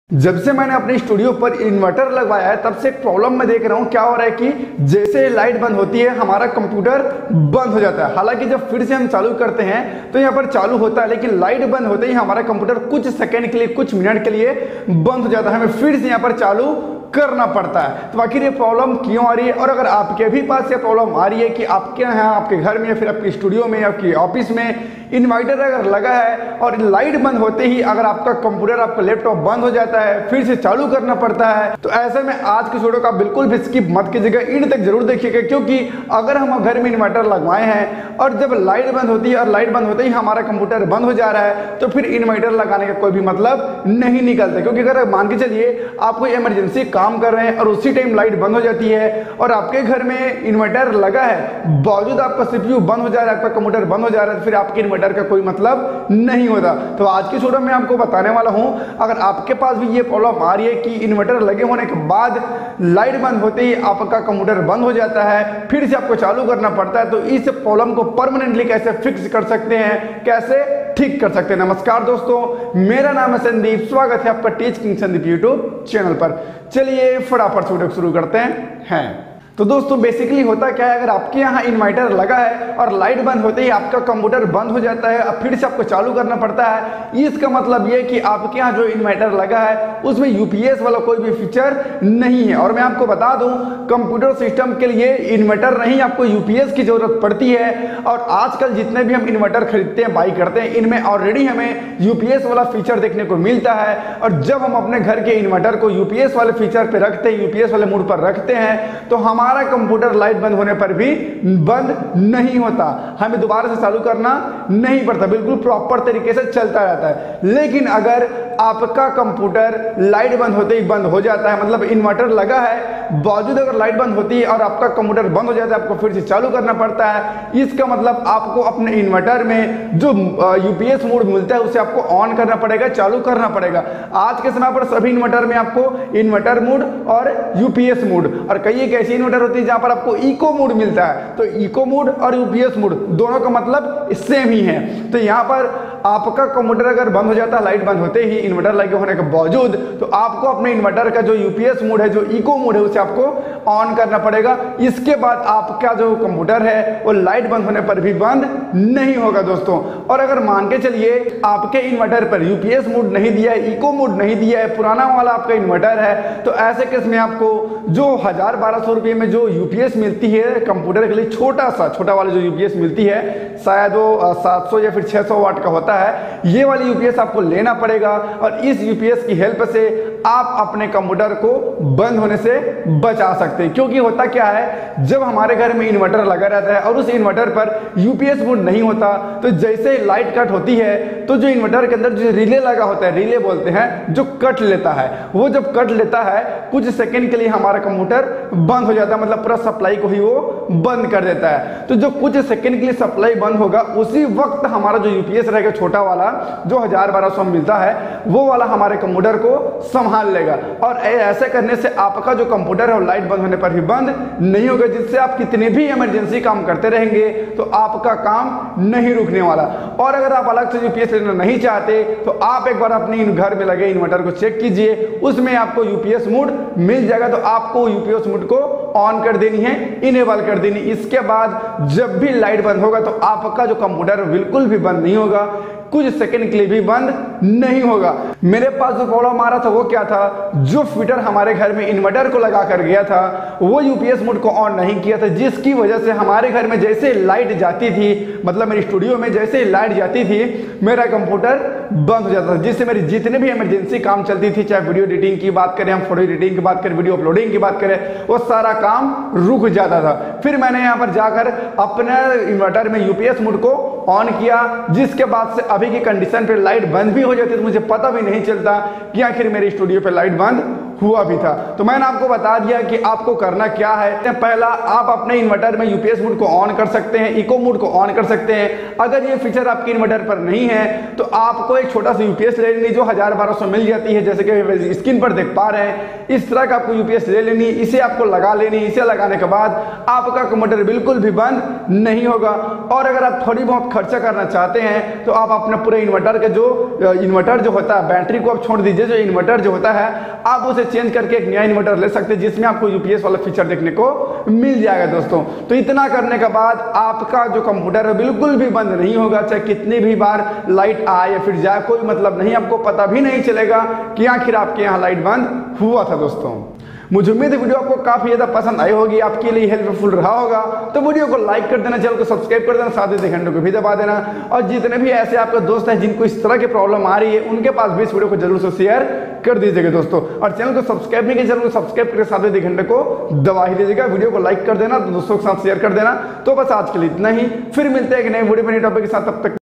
जब से मैंने अपने स्टूडियो पर इन्वर्टर लगवाया है तब से एक प्रॉब्लम मैं देख रहा हूँ। क्या हो रहा है कि जैसे लाइट बंद होती है हमारा कंप्यूटर बंद हो जाता है। हालांकि जब फिर से हम चालू करते हैं तो यहाँ पर चालू होता है, लेकिन लाइट बंद होते ही हमारा कंप्यूटर कुछ सेकंड के लिए, कुछ मिनट के लिए बंद हो जाता है। हमें फिर से यहाँ पर चालू करना पड़ता है। तो आखिर ये प्रॉब्लम क्यों आ रही है, और अगर आपके भी पास ये प्रॉब्लम आ रही है कि आपके यहाँ, आपके घर में या फिर आपके स्टूडियो में या आपके ऑफिस में इन्वर्टर अगर लगा है और लाइट बंद होते ही अगर आपका कंप्यूटर, आपका लैपटॉप बंद हो जाता है, फिर से चालू करना पड़ता है, तो ऐसे में आज की वीडियो का बिल्कुल भी स्किप मत कीजिएगा, एंड तक जरूर देखिएगा। क्योंकि अगर हम घर में इन्वर्टर लगवाए हैं और जब लाइट बंद होती है और लाइट बंद होते ही हमारा कंप्यूटर बंद हो जा रहा है तो फिर इन्वर्टर लगाने का कोई भी मतलब नहीं निकलता। क्योंकि अगर मान के चलिए आप कोई इमरजेंसी काम कर रहे हैं और उसी टाइम लाइट बंद हो जाती है और आपके घर में इन्वर्टर लगा है, बावजूद आपका सीपीयू बंद हो जा रहा है, आपका कंप्यूटर बंद हो जा रहा है, तो फिर आपके इन्वर्टर का कोई मतलब नहीं होता। तो आज की वीडियो में आपको बताने वाला हूं, अगर आपके पास भी ये प्रॉब्लम आ रही है कि इन्वर्टर लगे होने के बाद लाइट बंद होते ही आपका कंप्यूटर बंद हो जाता है, फिर से आपको चालू करना पड़ता है, तो इस प्रॉब्लम को परमानेंटली कैसे फिक्स कर सकते हैं, कैसे ठीक कर सकते हैं। नमस्कार दोस्तों, मेरा नाम है संदीप, स्वागत है आपका teach king Sandeep YouTube channel पर। चलिए फटाफट वीडियो शुरू करते हैं। तो दोस्तों बेसिकली होता क्या है, अगर आपके यहाँ इन्वर्टर लगा है और लाइट बंद होते ही आपका कंप्यूटर बंद हो जाता है, अब फिर से आपको चालू करना पड़ता है, इसका मतलब ये कि आपके यहाँ जो इन्वर्टर लगा है उसमें यूपीएस वाला कोई भी फीचर नहीं है। और मैं आपको बता दूं, कंप्यूटर सिस्टम के लिए इन्वर्टर नहीं, आपको यूपीएस की जरूरत पड़ती है। और आजकल जितने भी हम इन्वर्टर खरीदते हैं, बाई करते हैं, इनमें ऑलरेडी हमें यूपीएस वाला फीचर देखने को मिलता है। और जब हम अपने घर के इन्वर्टर को यूपीएस वाले फीचर पे रखते हैं, यूपीएस वाले मोड पर रखते हैं, तो हमारा कंप्यूटर लाइट बंद होने पर भी बंद नहीं होता, हमें दोबारा से चालू करना नहीं पड़ता, बिल्कुल प्रॉपर तरीके से चलता रहता है। लेकिन अगर आपका कंप्यूटर लाइट बंद होते ही बंद हो जाता है, मतलब इन्वर्टर लगा है, बावजूद अगर लाइट बंद होती है और आपका कंप्यूटर बंद हो जाता है, आपको फिर से चालू करना पड़ता है, इसका मतलब आपको अपने इन्वर्टर में जो यूपीएस मोड मिलता है उसे आपको ऑन करना पड़ेगा, चालू करना पड़ेगा। आज के समय पर सभी इन्वर्टर में आपको इन्वर्टर मोड और यूपीएस मोड, और कई एक ऐसी इन्वर्टर होती है जहां पर आपको इको मोड मिलता है। तो इको मोड और यूपीएस मोड दोनों का मतलब सेम ही है। तो यहां पर आपका कंप्यूटर अगर बंद हो जाता है लाइट बंद होते ही इन्वर्टर लगे होने के बावजूद, तो आपको अपने इन्वर्टर का जो यूपीएस मोड है, जो इको मोड है, उसे आपको ऑन करना पड़ेगा। इसके बाद आपका जो कंप्यूटर है वो लाइट बंद होने पर भी बंद नहीं होगा दोस्तों। और अगर मान के चलिए आपके इन्वर्टर पर यूपीएस मोड नहीं दिया है, इको मोड नहीं दिया है, पुराना वाला आपका इन्वर्टर है, तो ऐसे केस में आपको जो 1000-1200 रुपये में जो यूपीएस मिलती है कंप्यूटर के लिए, छोटा वाला जो यूपीएस मिलती है, शायद वो 700 या फिर 600 वाट का होता है, ये वाली यूपीएस आपको लेना पड़ेगा। और इस यूपीएस की हेल्प से आप अपने कंप्यूटर को बंद होने से बचा सकते हैं। क्योंकि होता क्या है, जब हमारे घर में इन्वर्टर लगा रहता है और उस इन्वर्टर पर यूपीएस मोड नहीं होता, तो जैसे लाइट कट होती है तो जो इन्वर्टर के अंदर जो रिले लगा होता है, रिले बोलते हैं, जो कट लेता है, वो जब कट लेता है कुछ सेकंड के लिए हमारा कंप्यूटर बंद हो जाता है, मतलब पूरा सप्लाई को ही वो बंद कर देता है। तो जो कुछ सेकंड के लिए सप्लाई बंद होगा, उसी वक्त हमारा जो यूपीएस रहेगा छोटा वाला, जो 1000-1200 मिलता है, वो वाला हमारे कंप्यूटर को संभाल लेगा। और ऐसे करने से आपका जो कंप्यूटर है लाइट बंद होने पर भी बंद नहीं होगा, जिससे आप कितने भी इमरजेंसी काम करते रहेंगे तो आपका काम नहीं रुकने वाला। और अगर आप अलग से यूपीएस लेना नहीं चाहते तो आप एक बार अपने घर में लगे इन्वर्टर को चेक कीजिए, उसमें आपको यूपीएस मोड मिल जाएगा। तो आपको यूपीएस मोड को ऑन कर देनी है, इनेबल कर देनी। इसके बाद जब भी लाइट बंद होगा तो आपका जो कंप्यूटर बिल्कुल भी बंद नहीं होगा, कुछ सेकंड के लिए भी बंद नहीं होगा। मेरे पास जो प्रॉब्लम आ रहा था वो क्या था, जो फिटर हमारे घर में इन्वर्टर को लगा कर गया था वो यूपीएस मोड को ऑन नहीं किया था, जिसकी वजह से हमारे घर में जैसे लाइट जाती थी, मतलब मेरे स्टूडियो में जैसे लाइट जाती थी, मेरा कंप्यूटर बंद हो जाता था, जिससे मेरी जितने भी इमरजेंसी काम चलती थी, चाहे वीडियो एडिटिंग की बात करें, हम फोटो एडिटिंग की बात करें, वीडियो अपलोडिंग की बात करें, वो सारा काम रुक जाता था। फिर मैंने यहाँ पर जाकर अपने इन्वर्टर में यूपीएस मोड को ऑन किया, जिसके बाद से अभी की कंडीशन पे लाइट बंद भी हो जाती है, तो मुझे पता भी नहीं चलता कि आखिर मेरे स्टूडियो पे लाइट बंद हुआ भी था। तो मैंने आपको बता दिया कि आपको करना क्या है। पहला, आप अपने इन्वर्टर में यूपीएस मोड को ऑन कर सकते हैं, इको मोड को ऑन कर सकते हैं। अगर ये फीचर आपके इन्वर्टर पर नहीं है तो आपको एक छोटा सा यूपीएस ले लेनी जो 1000-1200 मिल जाती है, जैसे कि स्क्रीन पर देख पा रहे हैं। इस तरह का आपको यूपीएस ले लेनी, इसे आपको लगा लेनी। इसे लगाने के बाद आपका कंप्यूटर बिल्कुल भी बंद नहीं होगा। और अगर आप थोड़ी बहुत खर्चा करना चाहते हैं तो आप अपने पूरे इन्वर्टर का जो इन्वर्टर जो होता है, बैटरी को आप छोड़ दीजिए, जो इन्वर्टर जो होता है आप उसे चेंज करके एक नया इन्वर्टर ले सकते हैं जिसमें आपको यूपीएस वाला फीचर देखने को मिल जाएगा दोस्तों। तो इतना करने के बाद आपका जो कंप्यूटर है बिल्कुल भी बंद नहीं होगा, चाहे कितनी भी बार लाइट आए या फिर जाए, कोई मतलब नहीं। आपको पता भी नहीं चलेगा कि आखिर आपके यहाँ लाइट बंद हुआ था दोस्तों। मुझे उम्मीद है वीडियो आपको काफी ज्यादा पसंद आई होगी, आपके लिए हेल्पफुल रहा होगा। तो वीडियो को लाइक कर देना, चैनल को सब्सक्राइब कर देना, साथ ही घंटे को भी दबा देना। और जितने भी ऐसे आपके दोस्त हैं जिनको इस तरह की प्रॉब्लम आ रही है उनके पास भी इस वीडियो को जरूर से शेयर कर दीजिएगा दोस्तों। और चैनल को सब्सक्राइब नहीं किया, चैनल को सब्सक्राइब करके साथ ही घंटे को दबा ही दीजिएगा। वीडियो को लाइक कर देना, दोस्तों के साथ शेयर कर देना। तो बस आज के लिए इतना ही, फिर मिलते हैं एक नए वीडियो में नए टॉपिक के साथ। तब तक